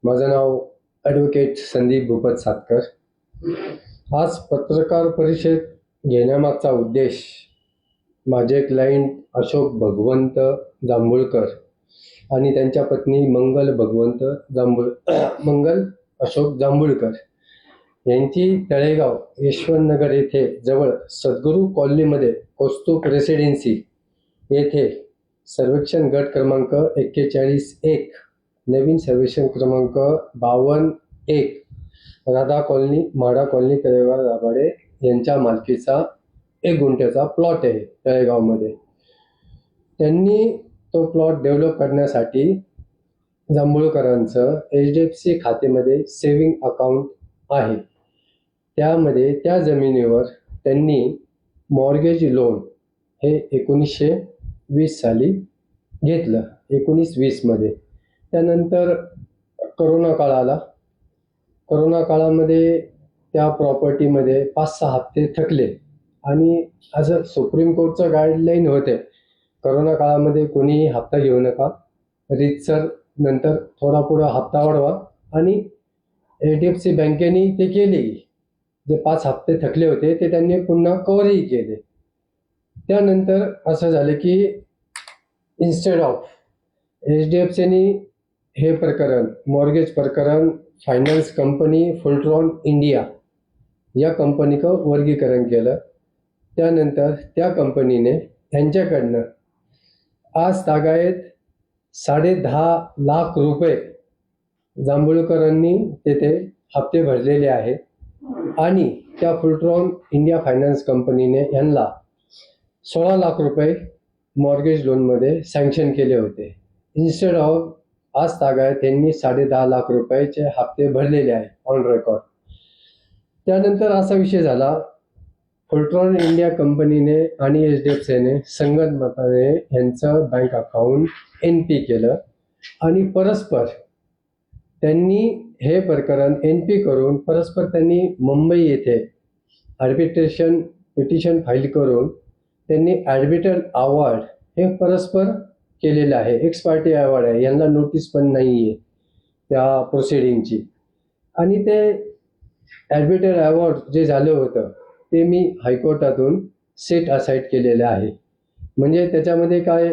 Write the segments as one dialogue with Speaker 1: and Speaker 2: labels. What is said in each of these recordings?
Speaker 1: माझं नाव ॲडव्होकेट संदीप भूपत सातकर. आज पत्रकार परिषद घेण्यामागचा उद्देश माझे क्लायंट अशोक भगवंत जांभूळकर आणि त्यांच्या पत्नी मंगल अशोक जांभूळकर यांची तळेगाव यशवंतनगर येथे जवळ सद्गुरू कॉलनीमध्ये कौस्तुभ रेसिडेन्सी येथे सर्वेक्षण गट क्रमांक 41-1 नवीन सर्वेक्षण क्रमांक 52-1 राधा कॉलनी म्हाडा कॉलनी तळेगाव दाभाडे यांच्या मालकीचा 1 गुंठ्याचा प्लॉट आहे तळेगावमध्ये. त्यांनी तो प्लॉट डेव्हलप करण्यासाठी जांभूळकरांचं HDFC खात्यामध्ये सेव्हिंग अकाउंट आहे. त्यामध्ये त्या जमिनीवर त्यांनी मॉर्गेज लोन हे 1920 साली घेतलं, 1920 मध्ये. त्यानंतर करोना काळ आला. करोना काळामध्ये त्या प्रॉपर्टीमध्ये 5-6 हप्ते थकले आणि असं सुप्रीम कोर्टचं गाईडलाईन होते, करोना काळामध्ये कोणीही हप्ता घेऊ नका, रीतसर नंतर थोडा पुढं हप्ता वाढवा. आणि HDFC बँकेने ते केले. जे 5 हप्ते थकले होते ते त्यांनी पुन्हा कव्हरही केले. त्यानंतर असं झालं की इन्स्टेड ऑफ HDFCने हे प्रकरण मॉर्गेज प्रकरण फायनान्स कंपनी फुलट्रॉन इंडिया या कंपनीचं वर्गीकरण केलं. त्यानंतर त्या कंपनीने त्यांच्याकडनं आज तागायत 10.5 लाख रुपये जांभूळकरांनी तेथे हप्ते भरलेले आहेत आणि त्या फुलट्रॉन इंडिया फायनान्स कंपनीने यांना 16 लाख रुपये मॉर्गेज लोनमध्ये सँक्शन केले होते. इन्स्टेड ऑफ आज तागायत यांनी 10.5 लाख रुपयाचे हप्ते भरलेले आहेत ऑन रेकॉर्ड. त्यानंतर असा विषय झाला, फुलट्रॉन इंडिया कंपनीने आणि HDFCने संगनमताने यांचं बँक अकाउंट NP केलं आणि परस्पर त्यांनी हे प्रकरण NP करून परस्पर त्यांनी मुंबई येथे आर्बिट्रेशन पिटिशन फाईल करून त्यांनी ॲर्बिट्रल अवॉर्ड हे परस्पर केलेलं आहे. एक्स पार्टी अवॉर्ड आहे, यांना नोटीस पण नाही आहे त्या प्रोसिडिंगची. आणि ते ॲर्बिट्रल अवॉर्ड जे झालं होतं ते मी हायकोर्टातून सेट असाइड केलेलं आहे. म्हणजे त्याच्यामध्ये काय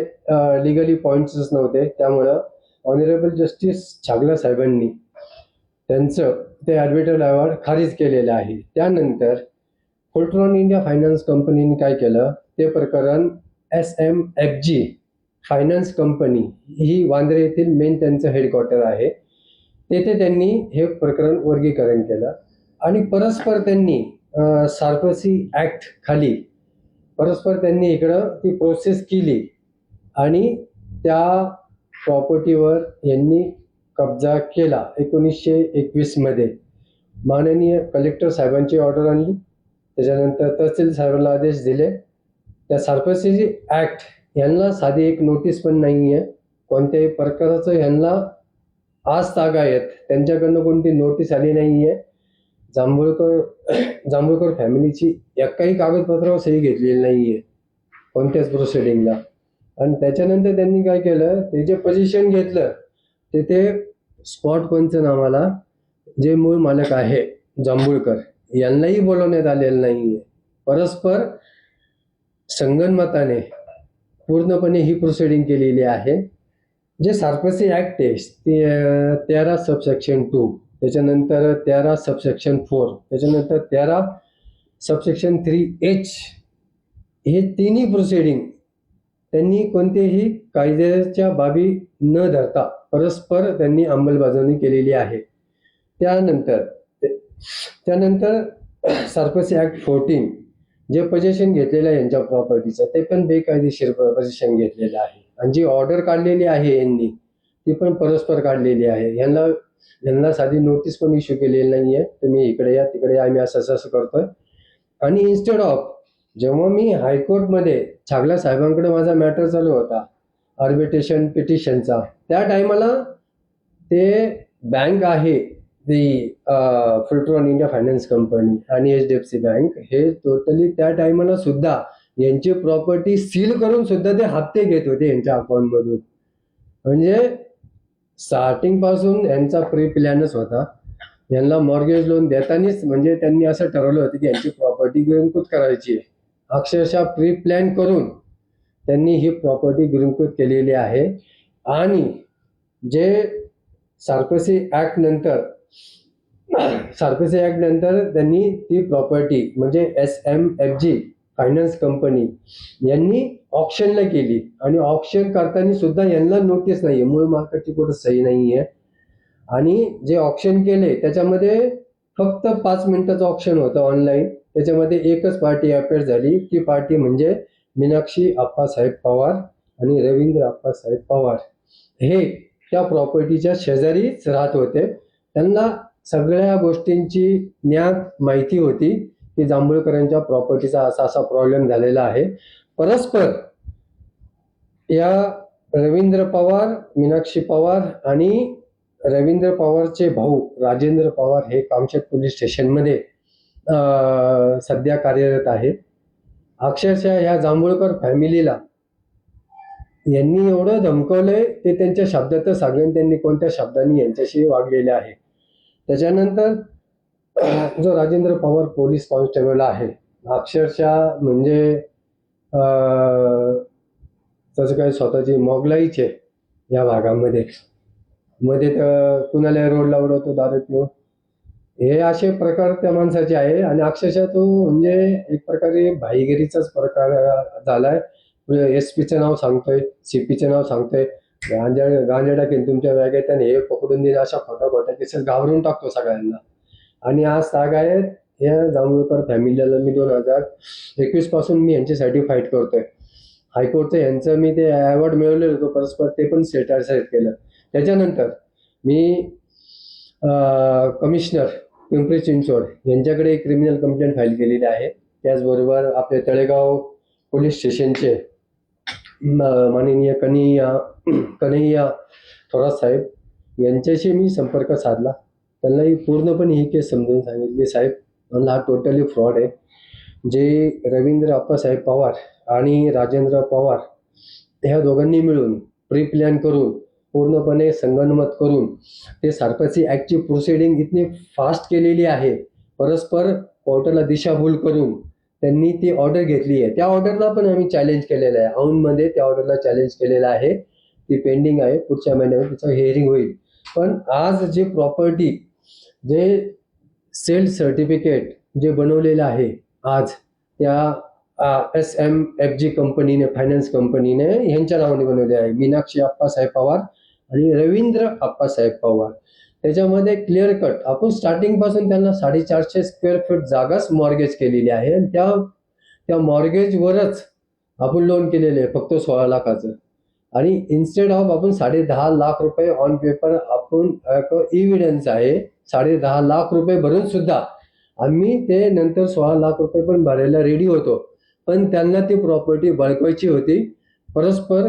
Speaker 1: लिगली पॉईंट्सच नव्हते. त्यामुळं ऑनरेबल जस्टिस छागला साहेबांनी त्यांचं ते ॲर्बिट्रल अवॉर्ड खारिज केलेलं आहे. त्यानंतर फुलट्रॉन इंडिया फायनान्स कंपनीने काय केलं, ते प्रकरण SMFG फायनान्स कंपनी ही वांद्रे येथील मेन त्यांचं हेडक्वार्टर आहे, तेथे त्यांनी हे प्रकरण वर्गीकरण केलं आणि परस्पर त्यांनी सार्फसी ॲक्ट खाली परस्पर त्यांनी इकडं ती प्रोसेस केली आणि त्या प्रॉपर्टीवर यांनी कब्जा केला. 1921 मध्ये माननीय कलेक्टर साहेबांची ऑर्डर आणली. त्याच्यानंतर तहसील साहेबांना आदेश दिले. त्या सार्फसी ॲक्ट यांना साधी एक नोटीस पण नाही आहे कोणत्याही प्रकाराचं. यांना आज तागायत त्यांच्याकडनं कोणती नोटीस आली नाही आहे. जांभूळकर फॅमिलीची एकाही कागदपत्रावर सही घेतलेली नाही आहे कोणत्याच प्रोसिडिंगला. आणि त्याच्यानंतर त्यांनी काय केलं, ते जे पोझिशन घेतलं ते स्पॉट पंचनामाला जे मूळ मालक आहे जांभूळकर यांनाही बोलवण्यात आलेलं नाही आहे. परस्पर संगनमताने पूर्णपणे ही प्रोसिडिंग केलेली आहे. जे सार्फसी ॲक्ट आहे 13 सबसेक्शन 2, त्याच्यानंतर 13 सबसेक्शन 4, त्याच्यानंतर 13 सबसेक्शन 3H हे तिन्ही प्रोसिडिंग त्यांनी कोणतेही कायद्याच्या बाबी न धरता परस्पर त्यांनी अंमलबजावणी केलेली आहे. त्यानंतर सार्फसी ॲक्ट 14 जे पोझिशन घेतलेलं आहे यांच्या प्रॉपर्टीचं ते पण बेकायदेशीर पोझिशन घेतलेलं आहे. आणि जी ऑर्डर काढलेली आहे यांनी ती पण परस्पर काढलेली आहे. यांना साधी नोटीस पण इश्यू केलेली नाही आहे, तुम्ही इकडे या तिकडे या, आम्ही असं करतोय. आणि इन्स्टेड ऑफ जेव्हा मी हायकोर्टमध्ये छागला साहेबांकडे माझा मॅटर चालू होता आर्बिट्रेशन पिटिशनचा, त्या टायमाला ते बँक आहे ती फुलट्रॉन इंडिया फायनान्स कंपनी आणि HDFC बँक हे टोटली त्या टायमाला सुद्धा यांची प्रॉपर्टी सील करून सुद्धा ते हप्ते घेत होते यांच्या अकाउंटमधून. म्हणजे स्टार्टिंग पासून यांचा प्री प्लॅनच होता. यांना मॉर्गेज लोन देतानीच म्हणजे त्यांनी असं ठरवलं होतं की यांची प्रॉपर्टी गिरंकृत करायची आहे. अक्षरशः प्री प्लॅन करून त्यांनी ही प्रॉपर्टी गिरंकृत केलेली आहे. आणि जे सार्कोसी ऍक्ट नंतर त्यांनी ती प्रॉपर्टी म्हणजे SMFG फायनान्स कंपनी यांनी ऑप्शनला केली आणि ऑप्शन करताना सुद्धा यांना नोटीस नाहीये, मूळ मालकाची कुठं सही नाहीये. आणि जे ऑप्शन केले त्याच्यामध्ये फक्त 5 मिनिटाचं ऑप्शन होतं ऑनलाईन. त्याच्यामध्ये एकच पार्टी अपेअर झाली. ती पार्टी म्हणजे मीनाक्षी आप्पासाहेब पवार आणि रवींद्र आप्पासाहेब पवार. हे त्या प्रॉपर्टीच्या शेजारीच राहत होते. त्यांना सगळ्या गोष्टींची ज्ञात माहिती होती की जांभूळकरांच्या प्रॉपर्टीचा असा प्रॉब्लेम झालेला आहे. परस्पर या रवींद्र पवार, मीनाक्षी पवार आणि रवींद्र पवारचे भाऊ राजेंद्र पवार हे कामशेत पोलीस स्टेशनमध्ये सध्या कार्यरत आहे. अक्षरशः ह्या जांभूळकर फॅमिलीला यांनी एवढं धमकवलंय ते त्यांच्या शब्दातच सांगेन त्यांनी कोणत्या शब्दांनी यांच्याशी वागलेले आहे. त्याच्यानंतर जो राजेंद्र पवार पोलीस कॉन्स्टेबल आहे, अक्षरशः म्हणजे तसं काही स्वतःची मोगलाईच आहे या भागामध्ये. मध्ये तर कुणाला रोडला उडवतो दारू पिऊन, हे असे प्रकार त्या माणसाचे आहे. आणि अक्षरशः तो म्हणजे एक प्रकारे भाईगिरीचाच प्रकार झालाय. SP नाव सांगतोय, CP नाव सांगतोय, गांजा टाकेन तुमच्या बॅगेत आणि हे पकडून दिले, अशा खोट्या केसेस घाबरून टाकतो सगळ्यांना. आणि आज आहेत या जांभूळकर फॅमिलीला मी 2021 पासून मी यांच्यासाठी फाईट करतोय. हायकोर्टचं यांचं मी ते अवॉर्ड मिळवलेलं होतं परस्पर, ते पण सेट केलं. त्याच्यानंतर मी कमिशनर पिंपरी चिंचवड यांच्याकडे एक क्रिमिनल कंप्लेंट फाईल केलेली आहे. त्याचबरोबर आपले तळेगाव पोलीस स्टेशनचे माननीय कन्हैया थोरात साहेब यांच्याशी मी संपर्क साधला. त्यांनाही पूर्णपणे ही केस समजून सांगितली, साहेब मला हा टोटली फ्रॉड आहे. जे रवींद्र आप्पासाहेब पवार आणि राजेंद्र पवार ह्या दोघांनी मिळून प्री प्लॅन करून पूर्णपणे संगनमत करून ते सार्कोसी ऍक्टची प्रोसिडिंग इतनी फास्ट केलेली आहे. परस्पर कोर्टाला दिशाभूल करून त्यांनी ती ऑर्डर घेतली आहे. त्या ऑर्डरला पण आम्ही चॅलेंज केलेलं आहे. औंधमध्ये त्या ऑर्डरला चॅलेंज केलेलं आहे. ती पेंडिंग आहे. पुढच्या महिन्यात त्याचं हिअरिंग होईल. पण आज जे प्रॉपर्टी जे सेल सर्टिफिकेट जे बनवलेलं आहे आज त्या SMFG कंपनीने, फायनान्स कंपनीने यांच्या नावाने बनवले आहे, मीनाक्षी आप्पासाहेब पवार आणि रवींद्र आप्पासाहेब पवार. त्याच्यामध्ये क्लिअर कट आपण स्टार्टिंग पासून त्यांना 450 स्क्वेअर फूट जागाच मॉर्गेज केलेली आहे. आणि त्या मॉर्गेजवरच आपण लोन केलेलं आहे फक्त 16 लाखाचं. आणि इन्स्टेड ऑफ आपण 10.5 लाख रुपये ऑन पेपर आपण एव्हिडन्स आहे 10.5 लाख रुपये भरून सुद्धा आम्ही ते नंतर 16 लाख रुपये पण भरायला रेडी होतो. पण त्यांना ती प्रॉपर्टी बळकवायची होती. परस्पर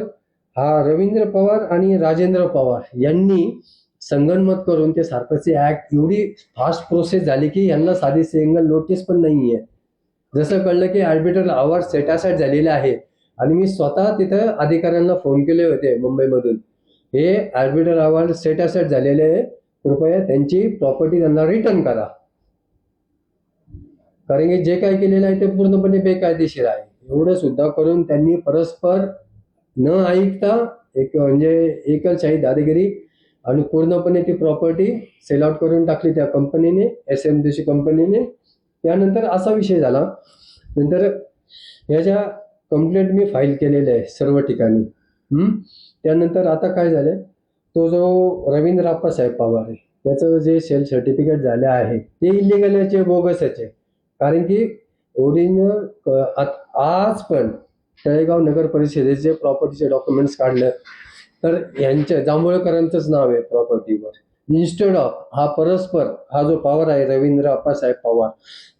Speaker 1: हा रवींद्र पवार आणि राजेंद्र पवार यांनी संगनमत करून ते सार्कोसी ऍक्ट एवढी फास्ट प्रोसेस झाली की यांना साधी सिंगल नोटीस पण नाहीये. जसं कळलं की आर्बिटर अवॉर्ड सेटासाइड झालेले आहे. आणि मी स्वतः तिथं अधिकाऱ्यांना फोन केले होते मुंबईमधून, हे आर्बिटर अवॉर्ड सेटासाइड झालेले आहे, कृपया त्यांची प्रॉपर्टी त्यांना रिटर्न करा. कारण की जे काय केलेलं आहे ते पूर्णपणे बेकायदेशीर आहे. एवढं सुद्धा करून त्यांनी परस्पर न ऐकता एक म्हणजे एकलशाही दादागिरी आणि पूर्णपणे ती प्रॉपर्टी सेल आउट करून टाकली त्या कंपनीने, SMFG कंपनीने. त्यानंतर असा विषय झाला. नंतर याच्या कंप्लेंट मी फाईल केलेल्या आहे सर्व ठिकाणी. त्यानंतर आता काय झालं, तो जो रवींद्र आप्पासाहेब पवार आहे त्याचं जे सेल सर्टिफिकेट झाले आहे ते इलिगल याचे, बोगस याचे. कारण की ओरिजिनल आज पण तळेगाव नगर परिषदेचे प्रॉपर्टीचे डॉक्युमेंट्स काढलं तर यांच्या जांभूळकरांचंच नाव आहे प्रॉपर्टीवर. इन्स्टेड ऑफ हा परस्पर हा जो पवार आहे रवींद्र आप्पासाहेब पवार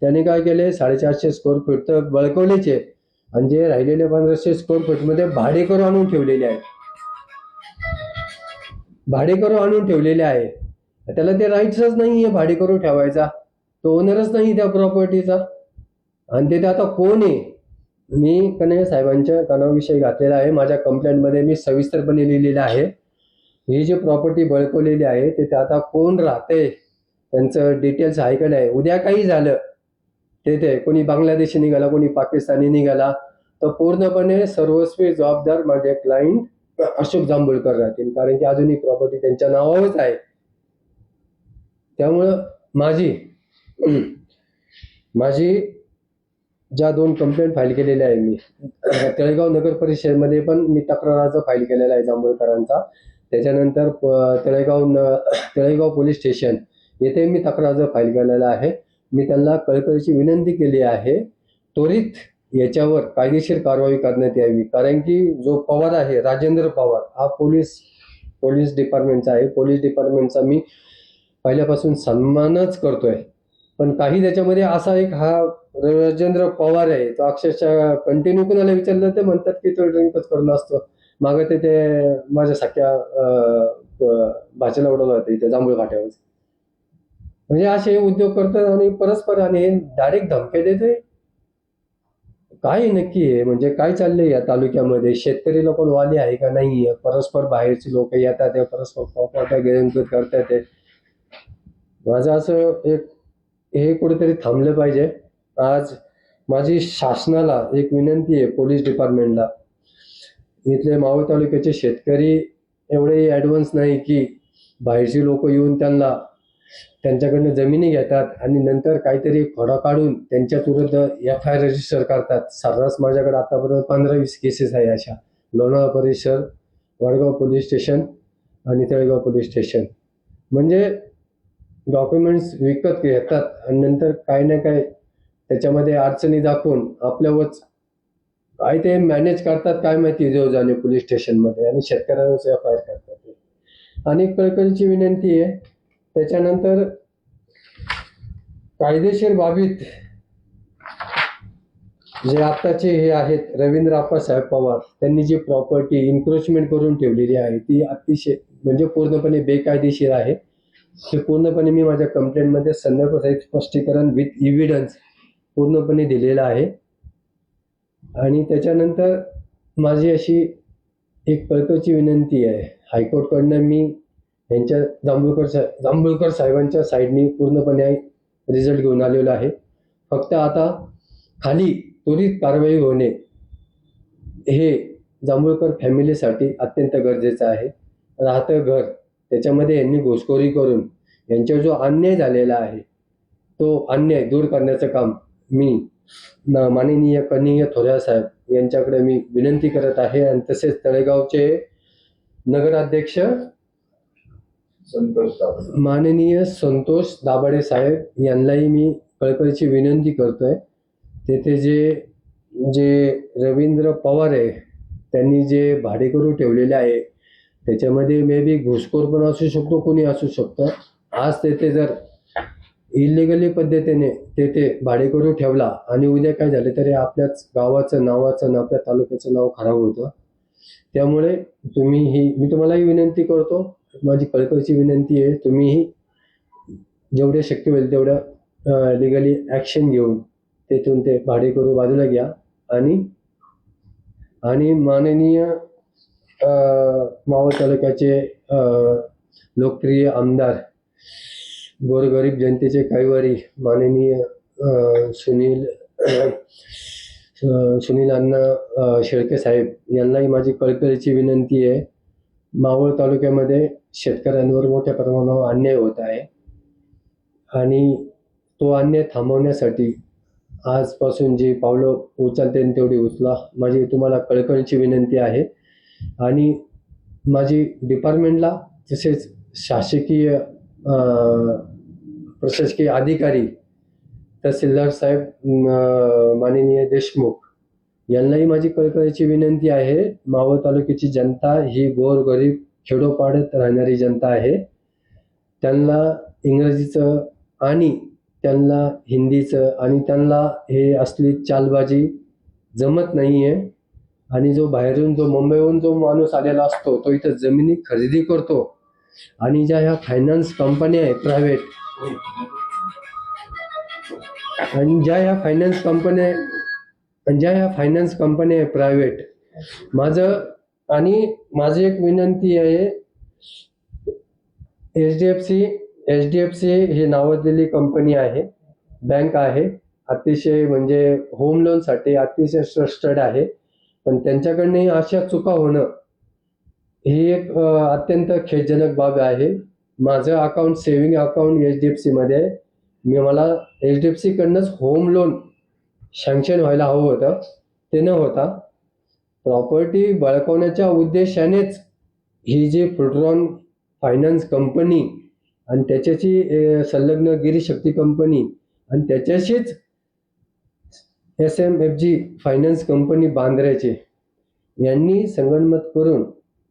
Speaker 1: त्याने काय केले, 450 स्क्वेअर फूट तर बळकवलेचे आणि जे राहिलेले 1500 स्क्वेअर फूट मध्ये भाडेकरू आणून ठेवलेले आहे. भाडेकरू आणून ठेवलेले आहे. त्याला ते राईट्सच नाहीये भाडेकरू ठेवायचा, तो ओनरच नाही त्या प्रॉपर्टीचा. आणि ते आता कोण आहे, मी कन्हैया साहेबांच्या कानाविषयी घातलेला आहे. माझ्या कंप्लेंटमध्ये मी सविस्तरपणे लिहिलेलं आहे. ही जी प्रॉपर्टी बळकवलेली आहे ते आता कोण राहते, त्यांचं डिटेल्स आहे का नाही, उद्या काही झालं ते कोणी बांगलादेशी निघाला, कोणी पाकिस्तानी निघाला, तर पूर्णपणे सर्वस्वी जबाबदार माझे क्लायंट अशोक जांभूळकर राहतील, कारण की अजूनही प्रॉपर्टी त्यांच्या नावावरच आहे. त्यामुळं माझी ज्या 2 कंप्लेंट फाईल केलेल्या आहे मी, तळेगाव नगर परिषदेमध्ये पण मी तक्रार अर्ज फाईल केलेला आहे जांभूळकरांचा. त्याच्यानंतर तळेगाव पोलीस स्टेशन येथे मी तक्रार अर्ज फाईल केलेला आहे. मी त्यांना कळकळीची विनंती केली आहे, त्वरित याच्यावर कायदेशीर कारवाई करण्यात यावी, कारण की जो पवार आहे, राजेंद्र पवार, हा पोलीस डिपार्टमेंटचा आहे. पोलीस डिपार्टमेंटचा मी पहिल्यापासून सन्मानच करतोय, पण काही त्याच्यामध्ये असा एक हा राजेंद्र पवार आहे, तो अक्षरशः कंटिन्यू कुणाला विचारलं ते म्हणतात की तो ड्रिंकच करून असतो. मागं ते माझ्या सख्या भाचेला उडवलं होतं इथे जांभूळ फाट्यावर. म्हणजे असे उद्योग करतात आणि परस्पर, आणि डायरेक्ट धमक्या देते. काय नक्की आहे, म्हणजे काय चाललंय या तालुक्यामध्ये? शेतकरी लोक वाली आहे का नाही? परस्पर बाहेरची लोक येतात, परस्पर प्रॉपर्टी गिळंकृत करतात. माझं असं एक हे कुठेतरी थांबलं पाहिजे. आज माझी शासनाला एक विनंती आहे, पोलीस डिपार्टमेंटला, इथले मावळ तालुक्याचे शेतकरी एवढे ॲडव्हान्स नाही की बाहेरची लोक येऊन त्यांच्याकडनं जमिनी घेतात आणि नंतर काहीतरी खोडा काढून त्यांच्या विरुद्ध FIR रजिस्टर करतात. सर्रास माझ्याकडे आतापर्यंत 15-20 केसेस आहे अशा. लोणावळा परिसर, वडगाव पोलीस स्टेशन आणि तळेगाव पोलीस स्टेशन. म्हणजे डॉक्युमेंट्स विकत घेतात आणि नंतर काय ना काय त्याच्यामध्ये अडचणी दाखवून आपल्यावरच काय ते मॅनेज करतात काय माहिती, जो जाणे पोलीस स्टेशनमध्ये, आणि शेतकऱ्यांवर FIR करतात. आणि कळकळीची विनंती आहे, त्याच्यानंतर कायदेशीर बाबीत जे आत्ताचे हे आहेत रवींद्र आप्पासाहेब पवार, त्यांनी जी प्रॉपर्टी इन्क्रोचमेंट करून ठेवलेली आहे ती अतिशय म्हणजे पूर्णपणे बेकायदेशीर आहे. ते पूर्णपणे मी माझ्या कंप्लेंटमध्ये संदर्भसहित स्पष्टीकरण विथ इव्हिडन्स पूर्णपणे दिलेलं आहे. आणि त्याच्यानंतर माझी अशी एक कळकळीची विनंती आहे, हायकोर्टकडनं मी यांच्या जांभूळकर साहेबांच्या साईडनी पूर्णपणे रिझल्ट घेऊन आलेलो आहे. फक्त आता खाली त्वरित कारवाई होणे हे जांभूळकर फॅमिलीसाठी अत्यंत गरजेचं आहे. राहतं घर, त्याच्यामध्ये यांनी घुसखोरी करून यांच्यावर जो अन्याय झालेला आहे तो अन्याय दूर करण्याचं काम मी माननीय कन्हैया थोरात साहेब यांच्याकडे मी विनंती करत आहे. आणि तसेच तळेगावचे नगराध्यक्ष माननीय संतोष दाभाडे साहेब यांनाही मी कळकळीची विनंती करतोय. तेथे जे रवींद्र पवार आहे त्यांनी जे भाडेकरू ठेवलेले आहे त्याच्यामध्ये मे बी घुसखोर पण असू शकतो, कोणी असू शकतं. आज तेथे जर इलिगली पद्धतीने तेथे भाडेकरू ठेवला आणि उद्या काय झाले तरी आपल्याच गावाचं नावाचं आपल्या तालुक्याचं नाव खराब होतं. त्यामुळे मी तुम्हालाही विनंती करतो, माझी कळकळीची विनंती आहे, तुम्हीही जेवढे शक्य होईल तेवढं लिगली ॲक्शन घेऊन तेथून ते भाडेकरू बाजूला घ्या. आणि माननीय मावळ तालुक्याचे लोकप्रिय आमदार, गोरगरीब जनतेचे कैवारी माननीय सुनील अण्णा शेळके साहेब यांनाही माझी कळकळीची विनंती आहे. मावळ तालुक्यामध्ये शेतकऱ्यांवर मोठ्या प्रमाणावर अन्याय होत आहे आणि तो अन्याय थांबवण्यासाठी आजपासून जी पावलं उचलते तेवढी उचला, माझी तुम्हाला कळकळीची विनंती आहे. आणि माझी डिपार्टमेंटला तसेच शासकीय प्रशासकीय अधिकारी तहसीलदार साहेब माननीय देशमुख यांनाही माझी कळकळीची विनंती आहे. मावळ तालुक्याची जनता ही गोरगरीब खेडोपाड्यात राहणारी जनता आहे. त्यांना इंग्रजीचं आणि त्यांना हिंदीचं आणि त्यांना हे असली चालबाजी जमत नाही आहे. आणि जो बाहेरून जो मुंबईहून जो माणूस आलेला असतो तो इथं जमिनी खरेदी करतो आणि ज्या ह्या फायनान्स कंपन्या आहे प्रायव्हेट, आणि ज्या ह्या फायनान्स कंपन्या आहे प्रायव्हेट, माझी एक विनंती आहे, एच डी एफ सी ही नावाजलेली कंपनी आहे, बँक आहे. अतिशय म्हणजे होम लोनसाठी अतिशय ट्रस्टेड आहे. पण त्यांच्याकडनं अशा चुका होणं ही एक अत्यंत खेदजनक बाब आहे. माझं अकाउंट सेव्हिंग अकाउंट एच-डी-एफ-सी मध्ये आहे. मला एच-डी-एफ-सी कडनंच होम लोन सँक्शन व्हायला हवं होतं, ते न होता प्रॉपर्टी बळकावण्याच्या उद्देशानेच ही जी फुलरॉन फायनान्स कंपनी आणि त्याच्याशी संलग्न गिरीशक्ती कंपनी आणि त्याच्याशीच SMFG फायनान्स कंपनी बांद्र्याची यांनी संगनमत करून,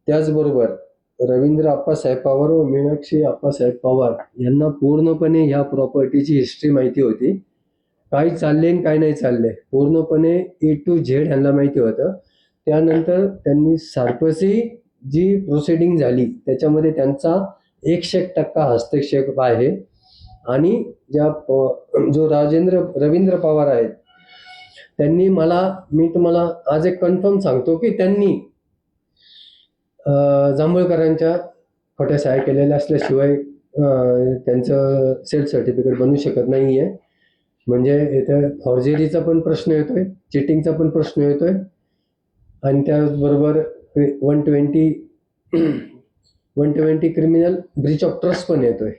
Speaker 1: त्याचबरोबर रवींद्र आप्पासाहेब पवार व मीनाक्षी आप्पासाहेब पवार यांना पूर्णपणे ह्या प्रॉपर्टीची हिस्ट्री माहिती होती. काय चालले आणि काय नाही चालले पूर्णपणे A to Z यांना माहिती होतं. त्यानंतर त्यांनी सारखी जी प्रोसिडिंग झाली त्याच्यामध्ये त्यांचा 100% हस्तक्षेप आहे. आणि जो रवींद्र पवार आहेत त्यांनी मी तुम्हाला आज एक कन्फर्म सांगतो की त्यांनी जांभूळकरांच्या खोट्या सह्या केलेल्या असल्याशिवाय त्यांचं सेल्फ सर्टिफिकेट बनवू शकत नाहीये. म्हणजे इथे फॉर्जरीचा पण प्रश्न येतोय, चिटिंगचा पण प्रश्न येतोय आणि त्याचबरोबर 120 क्रिमिनल ब्रीच ऑफ ट्रस्ट पण येतोय.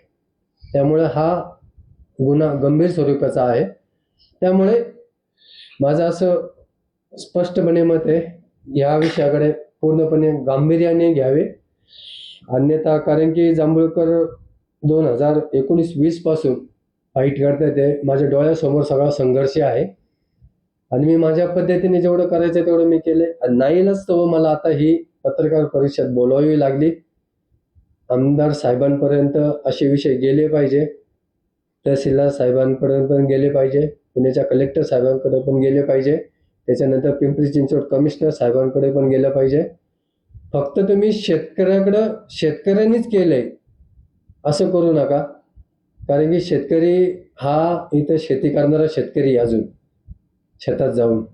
Speaker 1: त्यामुळे हा गुन्हा गंभीर स्वरूपाचा आहे. त्यामुळे माझं असं स्पष्टपणे मत आहे, या विषयाकडे पूर्णपणे गांभीर्याने घ्यावे. अन्यथा कारण की जांभूळकर 2019-20 पासून फाईट करतात ते माझ्या डोळ्यासमोर सगळा संघर्ष आहे आणि मी माझ्या पद्धतीने जेवढं करायचं तेवढं मी केले. नाईलाजास्तव मला आता ही पत्रकार परिषद बोलवावी लागली. आमदार साहेबांपर्यंत असे विषय गेले पाहिजे, तहसीलदार साहेबांपर्यंत गेले पाहिजे, पुण्याच्या कलेक्टर साहेबांकडे पण गेले पाहिजे, त्याच्यानंतर पिंपरी चिंचवड कमिशनर साहेबांकडे पण गेलं पाहिजे. फक्त तुम्ही शेतकऱ्यांनीच केलंय असं करू नका. कारण की शेतकरी हा इथं शेती करणारा शेतकरी अजून शेतात जाऊन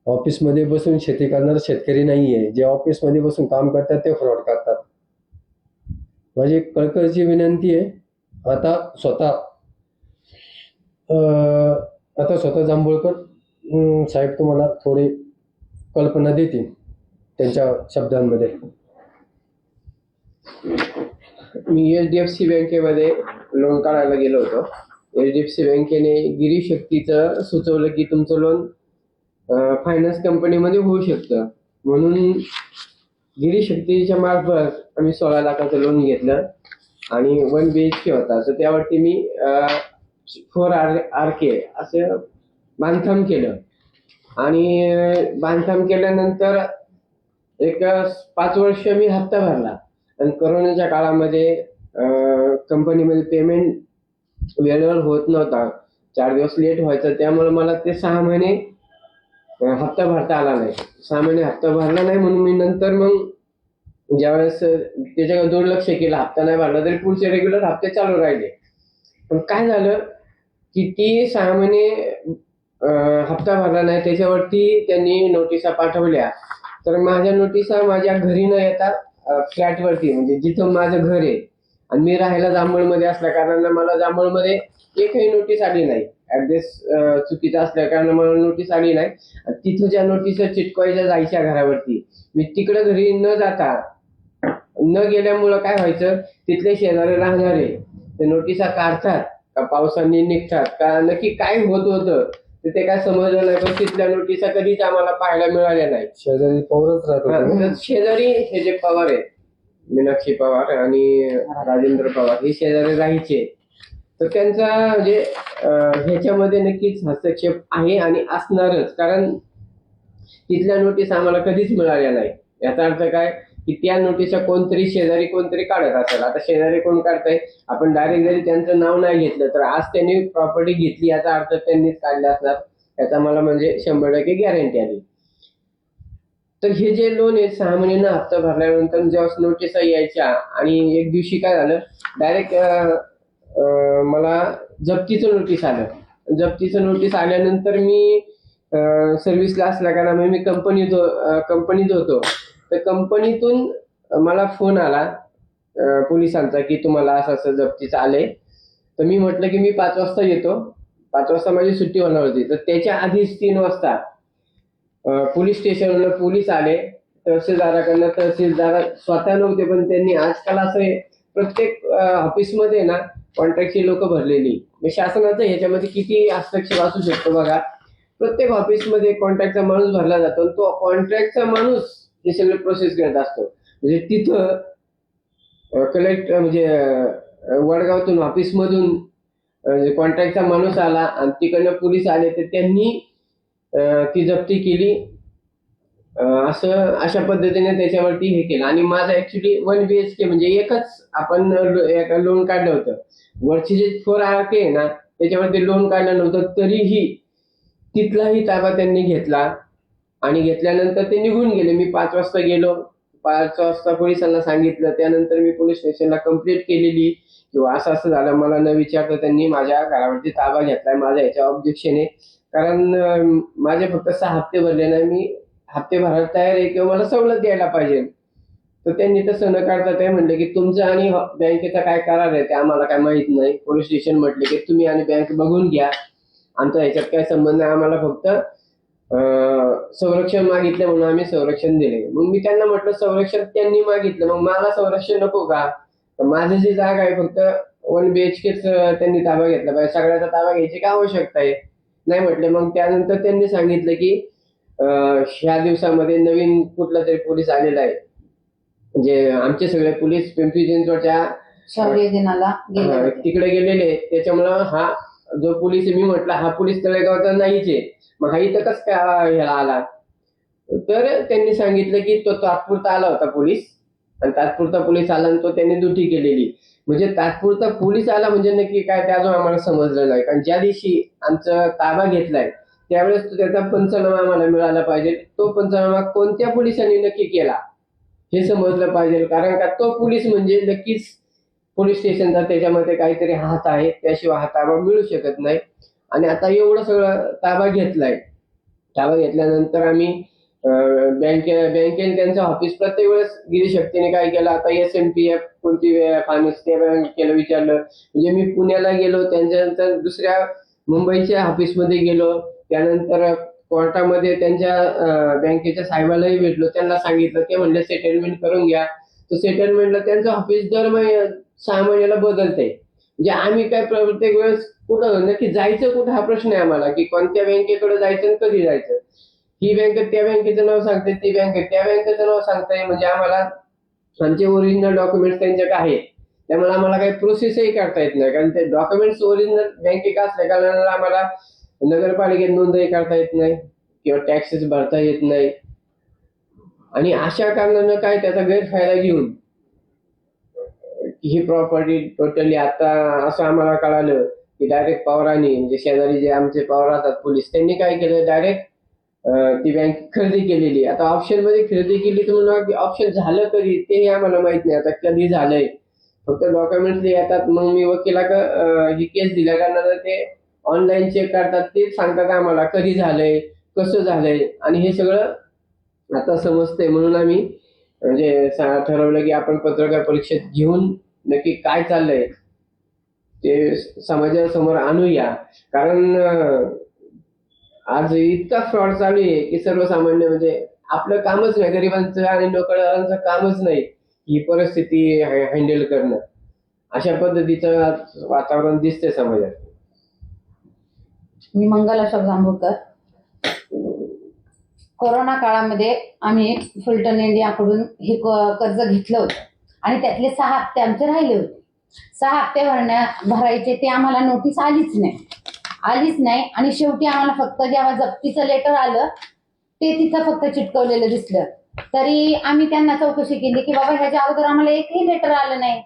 Speaker 1: ऑफिसमध्ये बसून शेती करणारा शेतकरी नाहीये. जे ऑफिसमध्ये बसून काम करतात ते फ्रॉड करतात. माझी कळकळीची विनंती आहे, आता स्वतः जांभूळकर साहेब तुम्हाला थोडी कल्पना देतील त्यांच्या शब्दांमध्ये.
Speaker 2: मी HDFC बँकेमध्ये लोन काढायला गेलो होतो. HDFC बँकेने गिरीशक्तीचं सुचवलं की तुमचं लोन फायनान्स कंपनीमध्ये होऊ शकतं, म्हणून गिरीशक्तीच्या मार्फत आम्ही 16 लाखाचं लोन घेतलं आणि 1 BHK होता. तर त्यावरती मी 4 RK असं बांधकाम केलं आणि बांधकाम केल्यानंतर एक 5 वर्ष मी हप्ता भरला. आणि कोरोनाच्या काळामध्ये कंपनीमध्ये पेमेंट वेळेवर होत नव्हता, 4 दिवस लेट व्हायचं. त्यामुळे मला ते 6 महिने हप्ता भरता आला नाही. 6 महिने हप्ता भरला नाही म्हणून मी नंतर मग ज्यावेळेस त्याच्याकडे दुर्लक्ष केलं, हप्ता नाही भरला तरी पुढचे रेग्युलर हप्ते चालू राहिले. पण काय झालं की ती 6 महिने हप्ता भरला नाही, त्याच्यावरती त्यांनी नोटिसा पाठवल्या. तर माझ्या नोटिसा माझ्या घरी न येता फ्लॅटवरती, म्हणजे जिथं माझं घर आहे आणि मी राहायला जांभूळमध्ये असल्या कारणानं मला जांभूळमध्ये एकही नोटीस आली नाही. ऍड्रेस चुकीचा असल्या कारणानं मला नोटीस आली नाही. तिथं ज्या नोटिसा चिटकवायच्या जायच्या घरावरती, मी तिकडे घरी न जाता न गेल्यामुळं काय व्हायचं, तिथले शेजारी राहणारे ते नोटिसा काढतात का पावसाने निघतात का नक्की काय होत होतं ते काय समजलं नाही. पण तिथल्या नोटिसा कधीच आम्हाला पाहायला मिळाल्या नाही.
Speaker 1: शेजारी पवारच राहतात.
Speaker 2: शेजारी हे जे पवार आहेत, मीनाक्षी पवार आणि राजेंद्र पवार, हे शेजारी राहायचे. तर त्यांचा म्हणजे ह्याच्यामध्ये नक्कीच हस्तक्षेप आहे आणि असणारच, कारण तिथल्या नोटीस आम्हाला कधीच मिळाल्या नाही. याचा अर्थ काय की त्या नोटिसा शेजारी कोणतरी काढत असेल. आता शेजारी कोण काढतंय, आपण डायरेक्ट जरी त्यांचं नाव नाही घेतलं तर आज त्यांनी प्रॉपर्टी घेतली याचा अर्थ त्यांनीच काढला असणार, याचा मला म्हणजे 100% गॅरंटी आली. तर हे जे लोन आहे 6 महिन्यांना हप्ता भरल्यानंतर जेव्हा नोटिसा यायच्या आणि एक दिवशी काय झालं, डायरेक्ट मला जप्तीचं नोटीस आलं. जप्तीचं नोटीस आल्यानंतर मी सर्व्हिसला असल्या कारण मी कंपनीत होतो. तर कंपनीतून मला फोन आला पोलिसांचा की तुम्हाला असं असं जप्तीचं आलंय. तर मी म्हटलं की मी 5 वाजता येतो. 5 वाजता माझी सुट्टी होणार होती. तर त्याच्या आधीच 3 वाजता पोलीस स्टेशनला पोलीस आले. तहसीलदाराकडनं तहसीलदार स्वतः नव्हते, पण त्यांनी आजकाल असं आहे, प्रत्येक ऑफिसमध्ये ना कॉन्ट्रॅक्टची लोक भरलेली. शासनाचं ह्याच्यामध्ये किती हस्तक्षेप असू शकतो बघा. प्रत्येक ऑफिसमध्ये कॉन्ट्रॅक्टचा माणूस भरला जातो आणि तो कॉन्ट्रॅक्टचा माणूस हे सगळे प्रोसेस करत असतो. म्हणजे तिथं कलेक्टर म्हणजे वडगावातून ऑफिसमधून कॉन्ट्रॅक्टचा माणूस आला आणि तिकडनं पोलीस आले, तर त्यांनी ती जप्ती केली. अशा पद्धतीने त्याच्यावरती हे केलं. आणि माझं ऍक्च्युली 1 BHK म्हणजे एकच आपण लोन काढलं होतं. वरचे जे 4 RK आहे ना त्याच्यावरती लोन काढलं नव्हतं, तरीही तिथलाही ताबा त्यांनी घेतला आणि घेतल्यानंतर ते निघून गेले. मी 5 वाजता गेलो. 5 वाजता पोलिसांना सांगितलं. त्यानंतर मी पोलीस स्टेशनला कंप्लेंट केलेली किंवा असं असं झालं. मला न विचारता त्यांनी माझ्या घरावरती ताबा घेतलाय. माझा याच्या ऑब्जेक्शन आहे, कारण माझे फक्त 6 हप्ते भरले नाही. मी हप्ते भरायला तयार आहे किंवा मला सवलत द्यायला पाहिजे. तर त्यांनी तसं न करता ते म्हणले की तुमचं आणि बँकेचा काय करार आहे ते आम्हाला काय माहित नाही. पोलीस स्टेशन म्हटले की तुम्ही आणि बँक बघून घ्या, आमचा ह्याच्यात काय संबंध नाही. आम्हाला फक्त संरक्षण मागितलं म्हणून आम्ही संरक्षण दिले. मग मी त्यांना म्हटलं संरक्षण त्यांनी मागितलं, मग मला संरक्षण नको का? तर माझी जी जागा आहे फक्त 1 BHKच त्यांनी ताबा घेतला पाहिजे, सगळ्याचा ताबा घ्यायची काय आवश्यकता आहे? नाही म्हटले. मग त्यानंतर त्यांनी सांगितलं की ह्या दिवसामध्ये नवीन कुठला तरी पोलीस आलेला आहे. म्हणजे आमचे सगळे पोलीस पिंपरी चिंचवडच्या
Speaker 3: शौर्य दिनाला गेले.
Speaker 2: तिकडे गेलेले आहेत. त्याच्यामुळं हा जो पोलीस आहे, मी म्हटलं हा पोलीस तळेगावचा नाहीच आहे, मग हा इथं कसं काय ह्याला आला? तर त्यांनी सांगितलं की तो तात्पुरता आला होता पोलीस, आणि तात्पुरता पोलीस आला आणि तो त्यांनी दुटी केलेली. म्हणजे तात्पुरता पोलीस आला म्हणजे नक्की काय ते अजून आम्हाला समजलं नाही. कारण ज्या दिवशी आमचा ताबा घेतलाय त्यावेळेस त्याचा पंचनामा आम्हाला मिळाला पाहिजे. तो पंचनामा कोणत्या पोलिसांनी नक्की केला हे समजलं पाहिजे. कारण का तो पोलीस म्हणजे नक्कीच पोलीस स्टेशनचा त्याच्यामध्ये काहीतरी हात आहे, त्याशिवाय हा ताबा मिळू शकत नाही. आणि आता एवढं सगळं ताबा घेतलाय. ताबा घेतल्यानंतर आम्ही बँकेने त्यांचं ऑफिस प्रत्येक वेळेस गिरीशक्तीने काय केलं, आता SMPF कोणती फायनान्स त्या बँकेला विचारलं. म्हणजे मी पुण्याला गेलो, त्यांच्यानंतर दुसऱ्या मुंबईच्या ऑफिसमध्ये गेलो, त्यानंतर कोर्टामध्ये त्यांच्या बँकेच्या साहेबालाही भेटलो, त्यांना सांगितलं. ते म्हणले सेटलमेंट करून घ्या. तर सेटलमेंटला त्यांचं ऑफिस दर 6 महिन्याला बदलतंय. म्हणजे आम्ही काय प्रत्येक वेळेस कुठं नक्की जायचं कुठं हा प्रश्न आहे आम्हाला, की कोणत्या बँकेकडे जायचं आणि कधी जायचं. ही बँक त्या बँकेचं नाव सांगते, ती बँक त्या बँकेचं नाव सांगताय. म्हणजे आम्हाला आमचे ओरिजिनल डॉक्युमेंट्स त्यांच्याकडे आहेत, त्यामुळे आम्हाला काही प्रोसेसही करता येत नाही. कारण ते डॉक्युमेंट्स ओरिजिनल बँकेत असल्या कारणाला आम्हाला नगरपालिकेत नोंदणी करता येत नाही किंवा टॅक्सेस भरता येत नाही. आणि अशा कारणानं काय त्याचा गैरफायदा घेऊन ही प्रॉपर्टी टोटली आता असं आम्हाला कळालं की डायरेक्ट पवारांनी, म्हणजे शेजारी जे आमचे पवार राहतात पोलीस, त्यांनी काय केलं, डायरेक्ट ती बँक खरेदी केलेली. आता ऑप्शन मध्ये खरेदी केली तर म्हणून ऑप्शन झालं कधी तेही आम्हाला माहित नाही. आता कधी झालंय फक्त डॉक्युमेंट्स येतात. मग मी वकिलाकडे ही केस दिल्या कारणानं ते ऑनलाईन चेक करतात, तेच सांगतात आम्हाला कधी झालंय, कसं झालंय, आणि हे सगळं आता समजतंय. म्हणून आम्ही म्हणजे ठरवलं की आपण पत्रकार परीक्षेत घेऊन नक्की काय चाललंय ते समाजासमोर आणूया. कारण आज इतका फ्रॉड चालू आहे की सर्वसामान्य म्हणजे आपलं कामच नाही, गरिबांचं आणि नोकरदारांचं कामच नाही ही परिस्थिती हँडल करणं. अशा पद्धतीचं वातावरण दिसतंय समाजात.
Speaker 3: मी मंगल अशोक जांभूळकर. कोरोना काळामध्ये आम्ही फुलटन इंडियाकडून हे कर्ज घेतलं होतं आणि त्यातले 6 हप्ते आमचे राहिले होते. 6 हप्ते भरायचे, ते आम्हाला नोटीस आलीच नाही. आणि शेवटी आम्हाला फक्त जेव्हा जप्तीचं लेटर आलं ते तिथं फक्त चिटकवलेलं दिसलं. तरी आम्ही त्यांना चौकशी केली की बाबा ह्याच्या अगोदर आम्हाला एकही लेटर आलं नाही.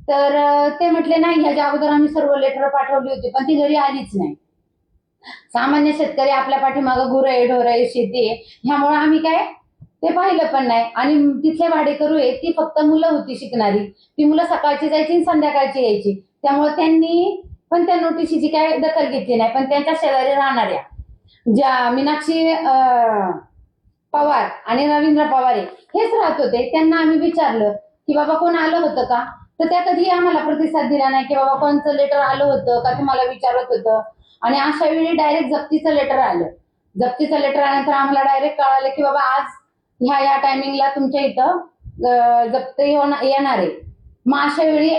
Speaker 3: तर ते म्हटले नाही, ह्याच्या अगोदर आम्ही सर्व लेटर पाठवली होती पण ती घरी आलीच नाही. सामान्य शेतकरी आपल्या पाठीमागं गुरं ढोरं शेती आहे, ह्यामुळे आम्ही काय ते पाहिलं पण नाही. आणि तिथले भाडेकरू आहे ती फक्त मुलं होती शिकणारी, ती मुलं सकाळची जायची आणि संध्याकाळची यायची. त्यामुळे त्यांनी पण त्या नोटिशीची काय दखल घेतली नाही. पण त्यांच्या शेजारी राहणाऱ्या ज्या मीनाक्षी पवार आणि रवींद्र पवार हेच राहत होते, त्यांना आम्ही विचारलं की बाबा कोण आलं होतं का, तर त्या कधी आम्हाला प्रतिसाद दिला नाही की बाबा कोणचं लेटर आलं होतं का तुम्हाला विचारत होतं. आणि अशा वेळी डायरेक्ट जप्तीचं लेटर आलं. जप्तीचं लेटर आल्यानंतर आम्हाला डायरेक्ट कळालं की बाबा आज ह्या टायमिंगला तुमच्या इथं जप्त येणार आहे. मग अशा वेळी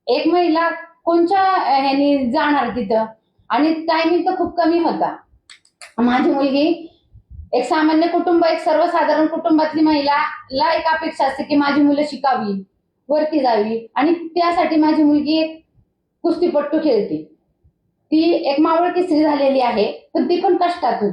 Speaker 3: एक महिला कोणच्या ह्यानी जाणार तिथं, आणि टायमिंग तर खूप कमी होता. माझी मुलगी एक सामान्य कुटुंब, एक सर्वसाधारण कुटुंबातली महिलाला एक अपेक्षा असते की माझी मुलं शिकावी, वरती जावी, आणि त्यासाठी माझी मुलगी एक कुस्तीपट्टू खेळते. ती एक मावळती स्त्री झालेली आहे, पण ती पण कष्टातून.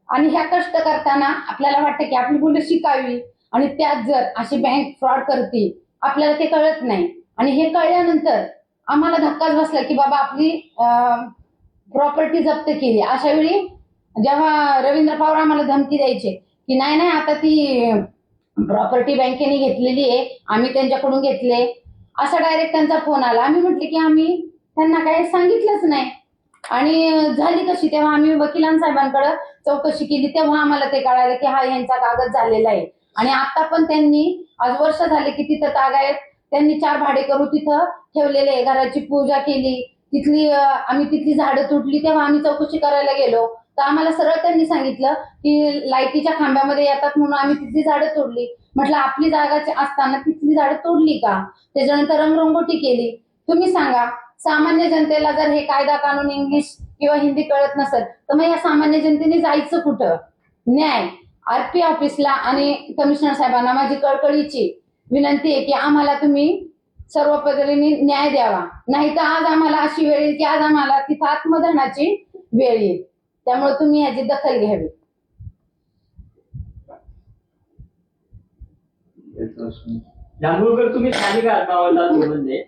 Speaker 3: आणि ह्या कष्ट करताना आपल्याला वाटतं की आपली मुलं शिकावी, आणि त्यात जर अशी बँक फ्रॉड करते, आपल्याला ते कळत नाही. आणि हे कळल्यानंतर आम्हाला धक्काच बसला की बाबा आपली प्रॉपर्टी जप्त केली. अशा वेळी जेव्हा रवींद्र पवार आम्हाला धमकी द्यायचे की नाही नाही आता ती प्रॉपर्टी बँकेने घेतलेली आहे, आम्ही त्यांच्याकडून घेतले, असा डायरेक्ट त्यांचा फोन आला. आम्ही म्हटले की आम्ही त्यांना काही सांगितलंच नाही. आणि झाली कशी, तेव्हा आम्ही वकिलांसाहेबांकडे चौकशी केली, तेव्हा आम्हाला ते कळालं की हा यांचा कागद झालेला आहे. आणि आता पण त्यांनी आज वर्ष झाले की तिथं तागायत त्यांनी 4 भाडेकरू तिथं ठेवलेले आहे. घराची पूजा केली, तिथली आम्ही तिथली झाडं तुटली, तेव्हा आम्ही चौकशी करायला गेलो तर आम्हाला सरळ त्यांनी सांगितलं की लाईटीच्या खांब्यामध्ये येतात म्हणून आम्ही तिथली झाडं तोडली. म्हटलं आपली जागा असताना तिथली झाडं तोडली का? त्याच्यानंतर रंगरंगोटी केली. तुम्ही सांगा, सामान्य जनतेला जर हे कायदा कानून इंग्लिश किंवा हिंदी कळत नसेल तर मग या सामान्य जनतेने जायचं कुठं? न्याय आरपी ऑफिसला आणि कमिशनर साहेबांना माझी कळकळीची विनंती आहे की आम्हाला तुम्ही सर्व पद्धतीने न्याय द्यावा, नाही तर आज आम्हाला अशी वेळ येईल की आज आम्हाला तिथं आत्मदहनाची वेळ येईल. त्यामुळे तुम्ही याची दखल घ्यावी.
Speaker 4: जांभूळकर, तुम्ही स्थानिक आहात पवारला म्हणजे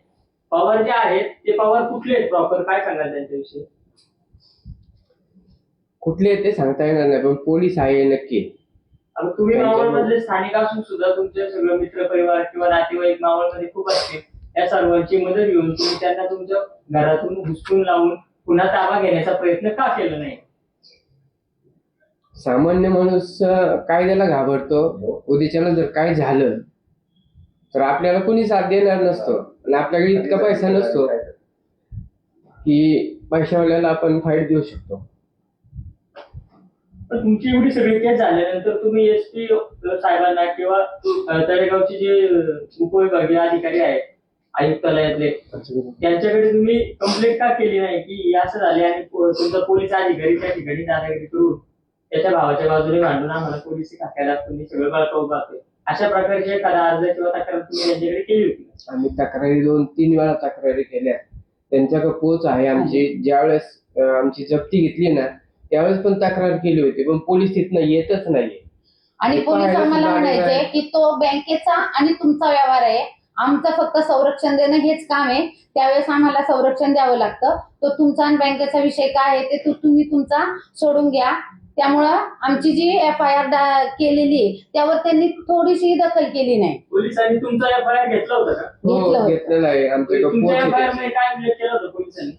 Speaker 4: पवार जे आहेत ते पवार कुठले आहेत प्रॉपर, काय सांगाल त्यांच्याविषयी?
Speaker 2: कुठले ते सांगता येणार नाही, पण पोलीस आहे नक्की.
Speaker 4: आता तुम्ही मावळ मधले स्थानिक असून सुद्धा तुमचे सगळं मित्र परिवार किंवा नातेवाईक मावळ मध्ये खूप असतील, या सर्वांची मदत घेऊन तुम्ही त्यांना तुमच्या घरातून हुसकून लावून पुन्हा ताबा घेण्याचा प्रयत्न का केला नाही?
Speaker 2: सामान्य माणूस कायद्याला घाबरतो. उद्याच्याला जर काय झालं तर आपल्याला कोणी साथ देणार नसतो, आणि आपल्याकडे इतका पैसा नसतो की पैशावाल्याला आपण फाईट देऊ शकतो.
Speaker 4: पण तुमची एवढी सगळी केस झाल्यानंतर तुम्ही एसपी साहेबांना किंवा तळेगावचे जे उपविभागीय अधिकारी आहेत आयुक्तालयातले, त्यांच्याकडे तुम्ही कंप्लेंट का केली नाही की असं झाले, आणि तुमचा पोलीस अधिकारी त्या ठिकाणी दादागिरी करून त्याच्या भावाच्या बाजूने मांडून आम्हाला पोलिसी खात्याला तुम्ही सगळं बळकावून जाते, अशा प्रकारचे एखादा अर्ज किंवा तक्रार तुम्ही त्यांच्याकडे केली होती?
Speaker 2: आम्ही तक्रारी 2-3 वेळा तक्रारी केल्या. त्यांच्याकडे पोच आहे आमची. ज्यावेळेस आमची जप्ती घेतली ना त्यावेळेस पण तक्रार केली होती, पण पोलीस तिथनं येतच नाहीये.
Speaker 3: आणि पोलीस आम्हाला म्हणायचे की तो बँकेचा आणि तुमचा व्यवहार आहे, आमचं फक्त संरक्षण देणं हेच काम आहे. त्यावेळेस आम्हाला संरक्षण द्यावं लागतं. तो तुमचा आणि बँकेचा विषय काय आहे ते तुम्ही तुमचा सोडून घ्या. त्यामुळं आमची जी FIR केलेली आहे त्यावर त्यांनी थोडीशी दखल केली नाही.
Speaker 4: पोलिसांनी तुमचा FIR घेतला होता का?
Speaker 3: घेतलं
Speaker 2: घेतलेलं आहे. आमच्याकडे
Speaker 4: तुमच्या
Speaker 2: पोच
Speaker 4: FIR
Speaker 2: आहे.
Speaker 4: मध्ये काय उल्लेख केला होता पोलिसांनी?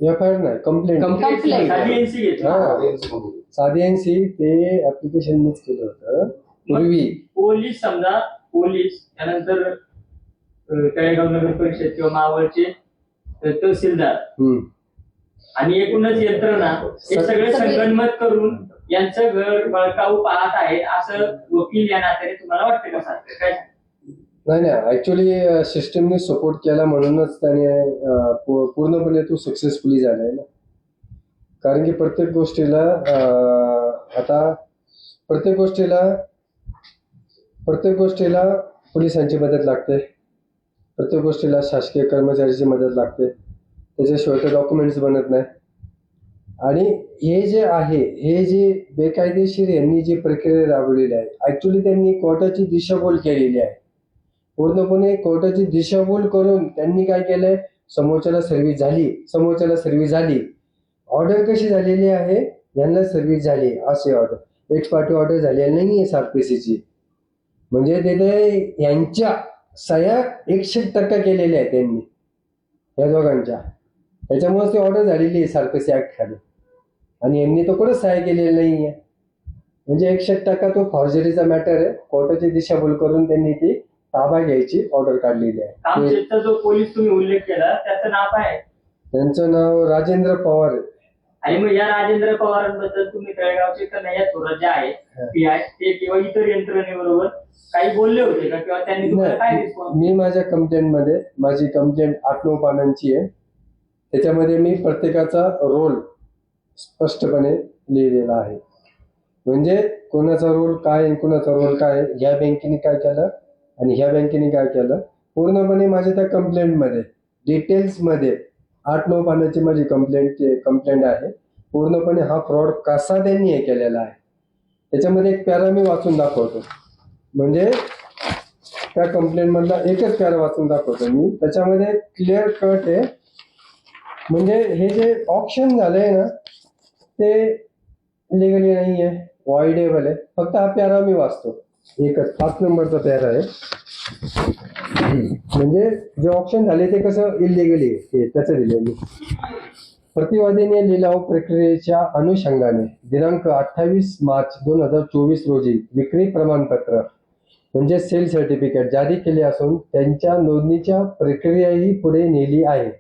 Speaker 1: FIR नाही, कंप्लेंट.
Speaker 3: Complaint.
Speaker 4: साधी NC घेतली.
Speaker 1: साधी NC ते ऍप्लिकेशन मीच केलं होतं पूर्वी.
Speaker 4: पोलीस समजा, पोलीस त्यानंतर तळेगाव नगर परिषद किंवा मावळचे तहसीलदार आणि एकूणच यंत्रणा हे सगळे संगनमत करून यांचं घर बळकावू पाहत आहे असं वकील या नात्याने तुम्हाला वाटतं का? काय?
Speaker 1: नाही, ऍक्च्युली सिस्टमने सपोर्ट केला म्हणूनच त्याने पूर्णपणे तो सक्सेसफुली झालाय ना. कारण की प्रत्येक गोष्टीला पोलिसांची मदत लागते, प्रत्येक गोष्टीला शासकीय कर्मचाऱ्याची मदत लागते, त्याच्याशिवाय ते डॉक्युमेंट्स बनत नाही. आणि हे जे आहे, हे जे बेकायदेशीर यांनी जी प्रक्रिया राबवलेली आहे, ऍक्च्युली त्यांनी कोर्टाची दिशाभूल केलेली आहे. पूर्णपणे कोर्टाची दिशाभूल करून त्यांनी काय केलंय, समोरच्याला सर्व्हिस झाली, ऑर्डर कशी झालेली आहे, यांना सर्व्हिस झाली असे ऑर्डर, एक्स पार्टी ऑर्डर झालेली नाहीये 7PCची. म्हणजे तिथे यांच्या सह्या 100% केलेल्या आहेत त्यांनी या दोघांच्या, त्याच्यामुळे ती ऑर्डर झालेली आहे 7PC ऍक्ट खाली. आणि यांनी तो कोणच सह्या केलेला नाहीये. म्हणजे 100% तो फॉर्जरीचा मॅटर आहे. कोर्टाची दिशाभूल करून त्यांनी ती ताबा घ्यायची ऑर्डर काढलेली आहे.
Speaker 4: कामशेतचा जो पोलीस तुम्ही उल्लेख केला त्याचं नाव काय आहे?
Speaker 1: त्यांचं नाव राजेंद्र पवार आहे.
Speaker 4: आणि मग या राजेंद्र पवारांबद्दल तुम्ही तळेगावचे कन्हैया थोरात जे आहे PI ते किंवा इतर यंत्रणेबरोबर काही बोलले होते का किंवा त्यांनी तुम्हाला काय
Speaker 1: नाही,
Speaker 4: रिस्पॉन्स?
Speaker 1: मी माझ्या कंप्लेंटमध्ये माझी कंप्लेंट 8-9 पानांची आहे. त्याच्यामध्ये मी प्रत्येकाचा रोल स्पष्टपणे लिहिलेला आहे. म्हणजे कोणाचा रोल काय आहे, कोणाचा रोल काय आहे, ह्या बँकेने काय केलं आणि ह्या बँकेने काय केलं, पूर्णपणे माझ्या त्या कंप्लेंटमध्ये डिटेल्समध्ये 8-9 पानाची माझी कंप्लेंट आहे. पूर्णपणे हा फ्रॉड कसा त्यांनी हे केलेला आहे त्याच्यामध्ये एक पॅरा मी वाचून दाखवतो. म्हणजे त्या कंप्लेंट मधला एकच पॅरा वाचून दाखवतो मी. त्याच्यामध्ये क्लिअर कट आहे. म्हणजे हे जे ऑप्शन झालंय ना ते लिगली नाही आहे, वॉइडेबल आहे. फक्त हा पॅरा मी वाचतो, एकच 5 नंबरचा पॅरा आहे. म्हणजे जे ऑप्शन झाले ते कसं इलिगली आहे त्याचं दिलं मी. प्रतिवादीने लिलाव प्रक्रियेच्या अनुषंगाने दिनांक 28 मार्च 2024 रोजी विक्री प्रमाणपत्र म्हणजे सेल सर्टिफिकेट जारी केले असून त्यांच्या नोंदणीच्या प्रक्रियाही पुढे नेली आहे.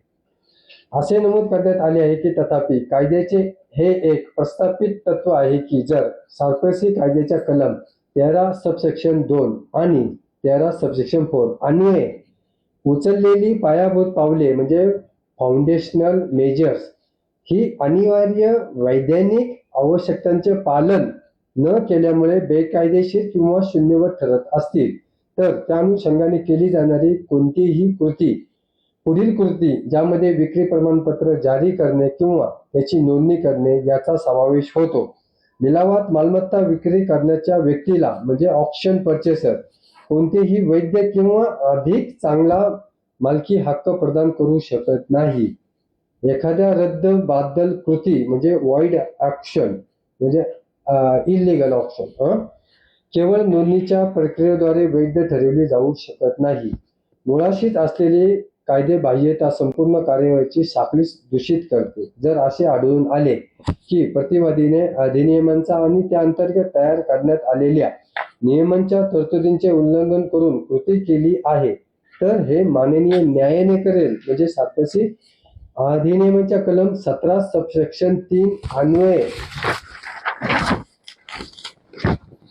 Speaker 1: असे नमूद करण्यात आले आहे की तथापि कायद्याचे हे एक प्रस्थापित तत्व आहे की जर सायप्रसी कायद्याच्या कलम 13 सबसेक्शन 2 आणि 13 सबसेक्शन 4 अन्वये उचललेली पायाभूत पावले म्हणजे फाउंडेशनल मेजर्स ही अनिवार्य वैधानिक आवश्यकतांचे पालन न केल्यामुळे बेकायदेशीर किंवा शून्यवत ठरत असतील तर त्या अनुषंगाने केली जाणारी कोणतीही कृती पुढील कृती ज्यामध्ये विक्री प्रमाणपत्र जारी करणे किंवा त्याची नोंदणी करणे याचा समावेश होतो. लिलावात मालमत्ता विक्री करण्याच्या व्यक्तीला म्हणजे ऑप्शन परचेसर कोणतेही वैध किंवा अधिक चांगला मालकी हक्क प्रदान करू शकत नाही. एखाद्या रद्द बादल कृती म्हणजे वॉइड ऑप्शन म्हणजे इलिगल ऑप्शन केवळ नोंदणीच्या प्रक्रियेद्वारे वैध ठरवली जाऊ शकत नाही. मुळाशीच असलेली कायदेबाह्यता संपूर्ण कार्यवाहीची साखळी दूषित करते. जर असे आढळून आले की प्रतिवादीने अधिनियमांचा आणि त्या अंतर्गत तयार करण्यात आलेल्या नियमांच्या तरतुदींचे उल्लंघन करून कृती केली आहे तर हे माननीय न्यायालय करेल. म्हणजे सातत्याची अधिनियमाच्या कलम 17 सबसेक्शन 3 अन्वये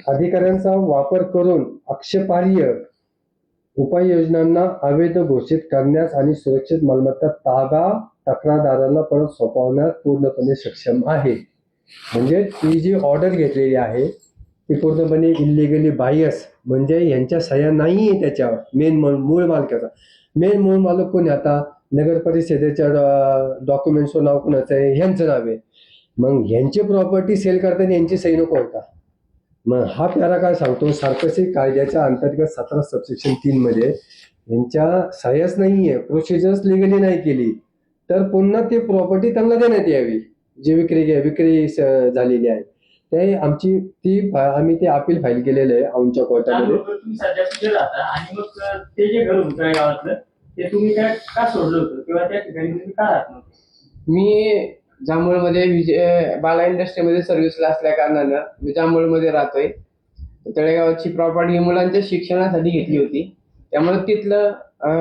Speaker 1: अधिकाऱ्यांचा वापर करून आक्षेपार्ह उपाययोजनांना अवैध घोषित करण्यास आणि सुरक्षित मालमत्ता ताबा तक्रारदारांना परत सोपवण्यास पूर्णपणे सक्षम आहे. म्हणजे ती जी ऑर्डर घेतलेली आहे ती पूर्णपणे इलिगली बायस म्हणजे यांच्या सह्या नाही आहे त्याच्यावर. मूळ मालकाचा मूळ मालक कोणी आता नगर परिषदेच्या डॉक्युमेंट्सवर नाव कोणाचं आहे, ह्यांचं नाव आहे. मग ह्यांची प्रॉपर्टी सेल करताना यांची सही नको होता. मग हा प्यारा काय सांगतो सार्कसी कायद्याच्या अंतर्गत 17 सबसेक्शन 3 मध्ये यांच्या सह्याच नाहीये, प्रोसिजर्स लिगली नाही केली तर पुन्हा ती प्रॉपर्टी त्यांना देण्यात यावी जी विक्री झालेली आहे. ते आम्ही ते अपील फाईल केलेलं आहे आमच्या कोर्टामध्ये.
Speaker 4: तुम्ही सध्या कुठे राहता आणि मग ते जे घर होतं गावातलं ते तुम्ही काय का सोडलं होतं किंवा त्या ठिकाणी तुम्ही का राहत नव्हते?
Speaker 2: मी जांभूळमध्ये बाला इंडस्ट्रीमध्ये सर्व्हिसला असल्या कारणानं मी जांभूळमध्ये राहतोय. तळेगावची प्रॉपर्टी मुलांच्या शिक्षणासाठी घेतली होती त्यामुळे तिथलं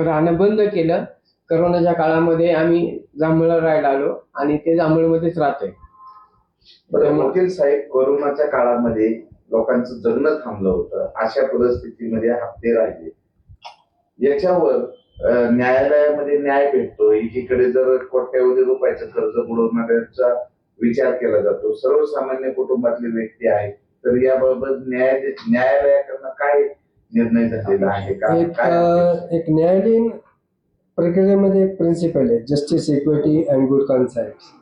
Speaker 2: राहणं बंद केलं. करोनाच्या काळामध्ये आम्ही जांभूळला राहायला आलो आणि ते जांभूळमध्येच राहतोय.
Speaker 5: वकील साहेब, कोरोनाच्या काळामध्ये लोकांचं जगणं थांबलं होतं. अशा परिस्थितीमध्ये हप्ते राहिले. याच्यावर न्यायालयामध्ये न्याय भेटतो. एकीकडे जर कोट्यावधी रुपयाचं कर्ज बुडवणाऱ्यांचा विचार केला जातो. सर्वसामान्य कुटुंबातली व्यक्ती आहे तर याबाबत न्यायालयाकडनं काय निर्णय झालेला आहे का?
Speaker 1: एक न्यायालयीन प्रक्रियेमध्ये एक प्रिन्सिपल आहे जस्टिस, इक्विटी अँड गुड कन्साइट्स.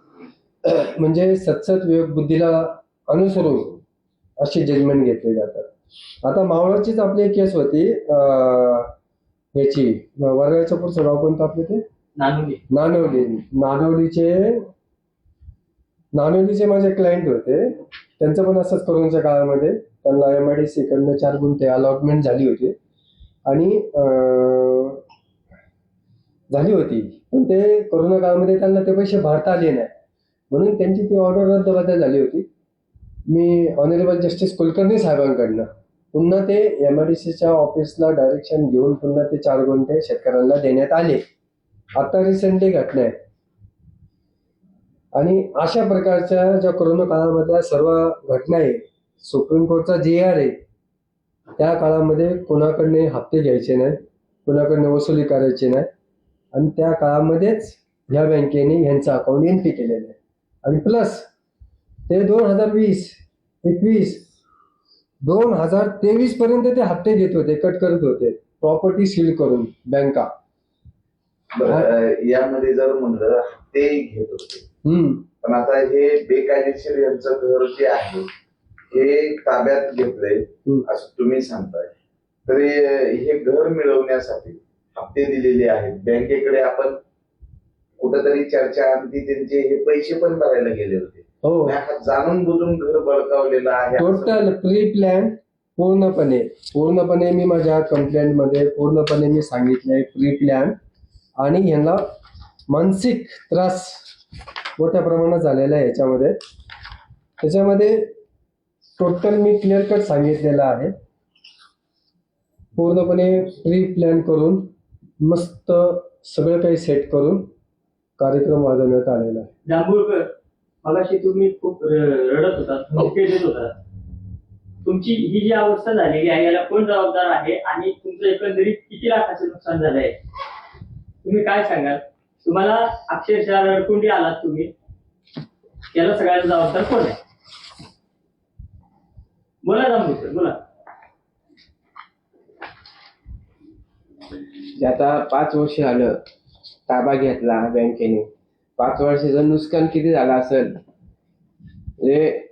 Speaker 1: म्हणजे सतसत विवेक बुद्धीला अनुसरून अशी जजमेंट घेतली जातात. आता मावळाचीच आपली एक केस होती याची वरगावच्या पुढचं गाव कोणतं आपले ते नानवलीचे माझे क्लायंट होते. त्यांचं पण असंच कोरोनाच्या काळामध्ये त्यांना MIDC कडनं 4 गुंठे अलॉटमेंट झाली होती पण ते कोरोना काळामध्ये त्यांना ते पैसे भरता आले नाही म्हणून त्यांची ती ऑर्डर रद्दबातल झाली होती. मी ऑनरेबल जस्टिस कुलकर्णी साहेबांकडनं पुन्हा ते MIDCच्या ऑफिसला डायरेक्शन घेऊन पुन्हा ते 4 गुंठे शेतकऱ्यांना देण्यात आले. आता रिसेंटली घटना आहे. आणि अशा प्रकारच्या ज्या कोरोना काळामधल्या सर्व घटना आहे, सुप्रीम कोर्टचा GR आहे, त्या काळामध्ये कोणाकडने हप्ते घ्यायचे नाही, कोणाकडने वसुली करायची नाही, आणि त्या काळामध्येच ह्या बँकेने यांचं अकाउंट एंट्री केलेलं आहे. आणि प्लस ते 2020, 21, 2023 पर्यंत ते हप्ते देत होते, कट करत होते, प्रॉपर्टी सील करून बँका.
Speaker 5: यामध्ये जर म्हणलं ते घेत होते, पण आता हे बेकायदेशीर यांचं घर जे आहे हे ताब्यात घेतलंय असं तुम्ही सांगताय, तर हे घर मिळवण्यासाठी हप्ते दिलेले आहेत बँकेकडे. आपण कुठंतरी चर्चा आणि त्यांचे हे पैसे पण भरायला गेले होते.
Speaker 1: हो,
Speaker 5: जाणून बुजून घर बळकावलेलं आहे.
Speaker 1: टोटल प्री प्लॅन पूर्णपणे मी माझ्या कंप्लेंट मध्ये पूर्णपणे मी सांगितलंय प्री प्लॅन. आणि यांना मानसिक त्रास मोठ्या प्रमाणात झालेला आहे याच्यामध्ये. त्याच्यामध्ये टोटल मी क्लिअर कट सांगितलेलं आहे. पूर्णपणे प्री प्लॅन करून मस्त सगळं काही सेट करून कार्यक्रम वाजवण्यात आलेला आहे.
Speaker 4: जांभूळकर, मगाशी तुम्ही खूप रडत होता, धमकी देत होता. तुमची ही जी अवस्था झालेली आहे याला कोण जबाबदार आहे आणि तुमचं एकंदरीत किती लाखाचं नुकसान झालं आहे, तुम्ही काय सांगाल? तुम्हाला अक्षरशः रडकुंडी आलात तुम्ही, याला सगळ्याला जबाबदार कोण आहे? बोला जांभूळकर, बोला.
Speaker 2: आता 5 वर्ष झालं ताबा घेतला बँकेने. 5 वर्षाचं नुकसान किती झालं असेल? म्हणजे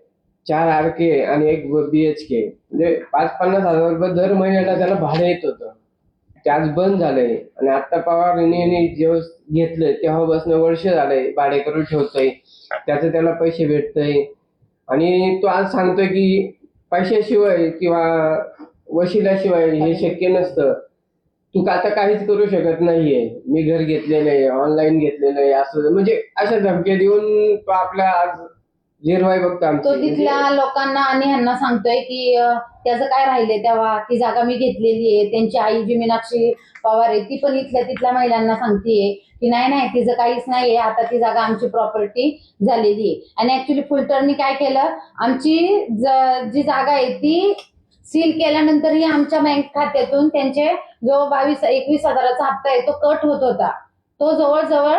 Speaker 2: 4 RK आणि 1 BHK, म्हणजे 50-50 हजार रुपये दर महिन्याला त्याला भाडं येत होतं. ते आज बंद झालंय. आणि आता पवार यांनी जेव्हा घेतलंय तेव्हापासून वर्ष झालंय भाडे करून ठेवतोय, त्याचं त्याला पैसे भेटतय. आणि तो आज सांगतोय की पैशाशिवाय किंवा वशिल्याशिवाय हे शक्य नसतं, तू आता काहीच करू शकत नाहीये, मी घर घेतलेलं आहे, ऑनलाईन घेतलेलं आहे, असं म्हणजे अशा धमक्या देऊन तो आपला आज जिरवाई बघतो आमची.
Speaker 3: तो तिथल्या लोकांना आणि ह्यांना सांगतोय की त्याचं काय राहिलंय, तेव्हा ती जागा मी घेतलेली आहे. त्यांची आई जी मीनाक्षी पवार आहे ती पण तिथल्या महिलांना सांगतेय की नाही तिचं काहीच नाहीये, आता ती जागा आमची प्रॉपर्टी झालेली आहे. आणि ऍक्च्युली फुलटरनी काय केलं, आमची जी जागा आहे ती सील केल्यानंतरही आमच्या बँक खात्यातून त्यांचे जो 22-21 हजाराचा हप्ता आहे तो कट होत होता. तो जवळजवळ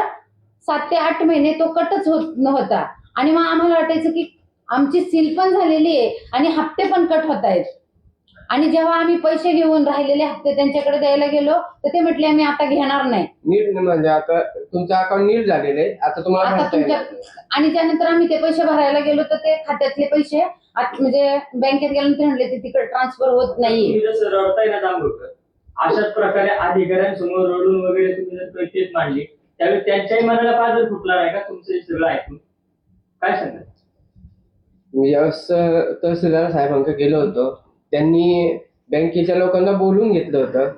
Speaker 3: 7 ते 8 महिने तो कटच होत नव्हता. आणि मग आम्हाला वाटायचं की आमची सील पण झालेली आहे आणि हप्ते पण कट होत आहेत. आणि जेव्हा आम्ही पैसे घेऊन राहिलेले हप्ते त्यांच्याकडे द्यायला गेलो तर ते म्हटले आम्ही आता घेणार नाही.
Speaker 2: नीट म्हणजे आता तुमचं अकाउंट नीट झालेलं आहे, आता तुम्हाला
Speaker 3: आता
Speaker 2: भरता
Speaker 3: तुमच्या
Speaker 2: येणार.
Speaker 3: आणि त्यानंतर आम्ही ते पैसे भरायला गेलो तर ते खात्यातले पैसे म्हणजे बँकेत गेल्यानंतर म्हटले ते तिकडे ट्रान्सफर होत नाही.
Speaker 4: तुम्ही जसं रडताय ना जांभूळकर, अशाच प्रकारे अधिकाऱ्यांसमोर रडून वगैरे तुम्ही जर केस मांडली त्यावेळी त्यांच्याही मनाला पाजर फुटला आहे का तुमचं हे सगळं ऐकून? काय सांगाल?
Speaker 2: मी ज्यावेळेस तहसीलदार साहेबांकडे गेलो होतो, त्यांनी बँकेच्या लोकांना बोलून घेतलं होतं.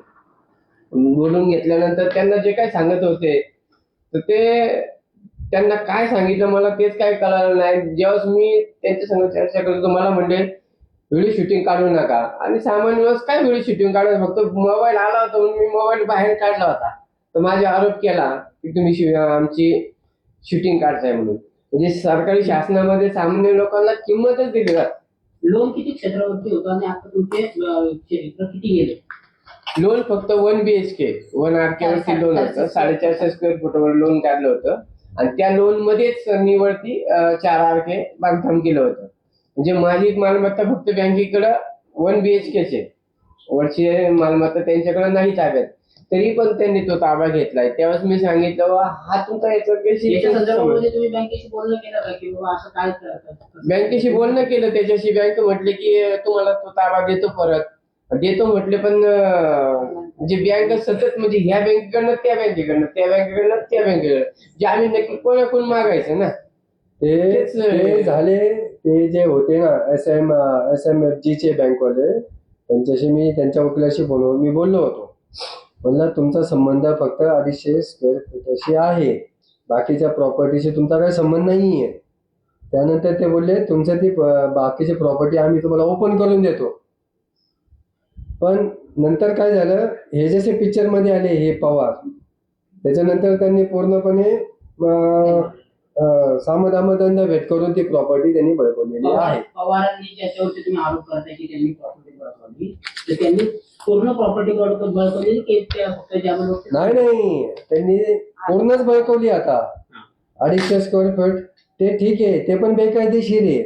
Speaker 2: बोलून घेतल्यानंतर त्यांना जे काय सांगत होते तर ते त्यांना काय सांगितलं मला तेच काय कळलं नाही. ज्यावेळेस मी त्यांच्या संग चर्चा करत होतो मला म्हणले व्हिडिओ शूटिंग काढू नका. आणि सामान्य वेळेस काय व्हिडिओ शूटिंग काढायचं, फक्त मोबाईल आला होता म्हणून मी मोबाईल बाहेर काढला होता. तर माझा आरोप केला की तुम्ही आमची शूटिंग काढताय म्हणून. म्हणजे सरकारी शासनामध्ये सामान्य लोकांना किंमतच दिली जात.
Speaker 6: लोन किती क्षेत्रावरती होतं आणि आता तुमचे क्षेत्र किती गेले?
Speaker 2: लोन फक्त 1 BHK 1 RK वरती लोन होतं. 450 स्क्वेअर फुटवर लोन काढलं होतं. आणि त्या लोन मध्येच मी वरती 4 RK बांधकाम केलं होतं. म्हणजे माझी मालमत्ता फक्त बँकेकडं 1 BHK वरची मालमत्ता त्यांच्याकडे नाही ताब्यात. तरी पण त्यांनी तो ताबा घेतलाय. त्यावेळेस मी सांगितलं हा तुमचा
Speaker 6: याच्या संदर्भामध्ये
Speaker 2: याचं
Speaker 6: तुम्ही बँकेशी बोलणं केलं का की बाबा असं काय करतात?
Speaker 2: बँकेशी बोलणं केलं त्याच्याशी. बँक म्हटले की तुम्हाला तो ताबा देतो म्हटले. पण म्हणजे बँक सतत म्हणजे ह्या बँकेकडनं त्या बँकेकडनं त्या बँकेकडनं जामीन नक्की कोणाकडून मागायचं ना.
Speaker 1: ते झाले. ते जे होते ना SMFG चे बँकवाले, त्यांच्याशी मी त्यांच्या वकिलाशी मी बोललो होतो. म्हणलं तुमचा संबंध फक्त 250 स्क्वेअर फुटाशी आहे, बाकीच्या प्रॉपर्टीशी तुमचा काही संबंध नाहीये. त्यानंतर ते बोलले तुमचं ती बाकीची प्रॉपर्टी आम्ही तुम्हाला ओपन करून देतो. पण नंतर काय झालं, हे जसे पिक्चर मध्ये आले हे पवार, त्याच्यानंतर त्यांनी पूर्णपणे सामदामदंड भेट करून ती प्रॉपर्टी त्यांनी बळकवलेली आहे.
Speaker 6: पवारांनी ज्याच्यावरती तुम्ही आरोप करताय की त्यांनी प्रॉपर्टी बळकावली, तर त्यांनी पूर्ण प्रॉपर्टी बळकावली की त्या फक्त ज्यामध्ये
Speaker 1: नाही, त्यांनी पूर्णच बळकवली. आता 250 स्क्वेअर फूट ते ठीक आहे, ते पण बेकायदेशीर आहे,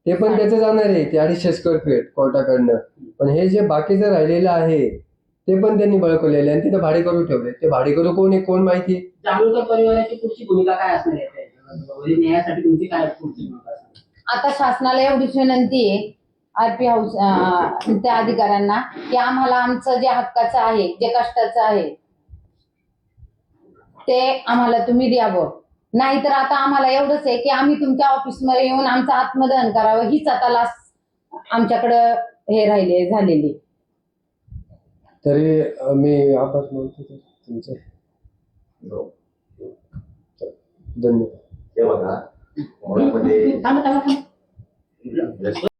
Speaker 1: ते पण त्याचं जाणार आहे ते 250 स्क्वेअर फीट कोर्टाकडनं. पण हे जे बाकीचं राहिलेलं आहे ते पण त्यांनी बळकवलेलं आहे आणि तिथं भाडेकरू ठेवले. ते भाडेकरू कोण आहे कोण माहिती?
Speaker 6: जांभूळकर परिवाराची पुढची भूमिका काय असणार आहे त्याच्यामध्ये? न्यायासाठी तुमची काय पुढची भूमिका असणार?
Speaker 3: आता शासनाला एवढीच विनंती आहे आरपी हाऊस त्या अधिकाऱ्यांना की आम्हाला आमचं जे हक्काचं आहे, जे कष्टाचं आहे ते आम्हाला तुम्ही द्यावं. नाहीतर आता आम्हाला एवढंच आहे की आम्ही तुमच्या ऑफिसमध्ये येऊन आमचं आत्मदहन करावं, हीच आता लास्ट आमच्याकडं हे राहिले झालेली.
Speaker 1: तरी मी आभार मानतो तुमचे. धन्यवाद.
Speaker 5: हे बघा मुळामध्ये
Speaker 6: थांबा.